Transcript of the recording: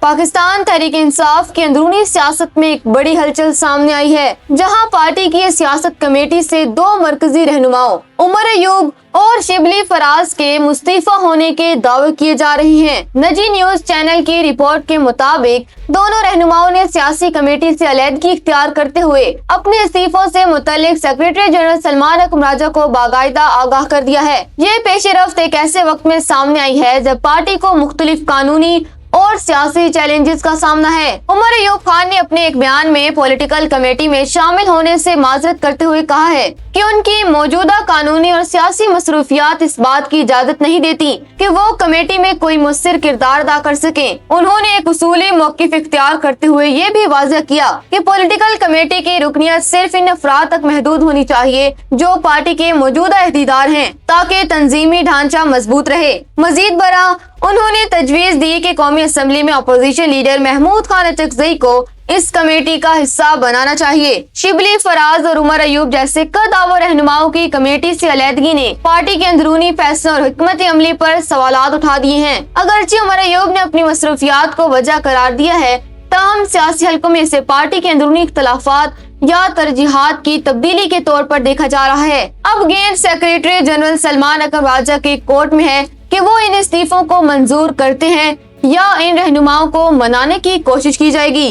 पाकिस्तान तहरीक इंसाफ की अंदरूनी सियासत में एक बड़ी हलचल सामने आई है, जहां पार्टी की सियासत कमेटी से दो मरकजी रहनुमाओं उमर अयूब और शिबली फराज के मुस्तीफा होने के दावे किए जा रहे हैं। नजी न्यूज चैनल की रिपोर्ट के मुताबिक दोनों रहनुमाओं ने सियासी कमेटी से अलहदगी इख्तियार करते हुए अपने इस्तीफों से मुतल्लिक सेक्रेटरी जनरल सलमान अकरम राजा को बाकायदा आगाह कर दिया है। ये पेशरफ्त एक ऐसे वक्त में सामने आई है जब पार्टी को मुख्तलिफ कानूनी और सियासी चैलेंजेस का सामना है। उमर अयूब खान ने अपने एक बयान में पॉलिटिकल कमेटी में शामिल होने से माजरत करते हुए कहा है कि उनकी मौजूदा कानूनी और सियासी मसरूफियात इस बात की इजाजत नहीं देती कि वो कमेटी में कोई मुस्सिर किरदार अदा कर सके। उन्होंने एक उसूली मौक़िफ़ इख्तियार करते हुए ये भी वाज़ह किया कि पॉलिटिकल कमेटी की रुकनियत सिर्फ इन अफराद तक महदूद होनी चाहिए जो पार्टी के मौजूदा अहदेदार हैं, ताकि तंजीमी ढांचा मजबूत रहे। मजीद बरा उन्होंने तजवीज दी कि कौमी असम्बली में अपोजिशन लीडर महमूद खान अचकजई को इस कमेटी का हिस्सा बनाना चाहिए। शिबली फराज और उमर अयूब जैसे कदावर रहनुमाओं की कमेटी से अलहदगी ने पार्टी के अंदरूनी फैसलों और हिकमत अमली पर सवालात उठा दिए हैं। अगरचे उमर अयूब ने अपनी मसरूफियात को वजह करार दिया है, तमाम सियासी हलकों में इसे पार्टी के अंदरूनी इख्तलाफात या तरजीहात की तब्दीली के तौर पर देखा जा रहा है। अब गेंद सेक्रेटरी जनरल सलमान अकरम राजा के कोर्ट में है कि वो इन इस्तीफों को मंजूर करते हैं या इन रहनुमाओं को मनाने की कोशिश की जाएगी।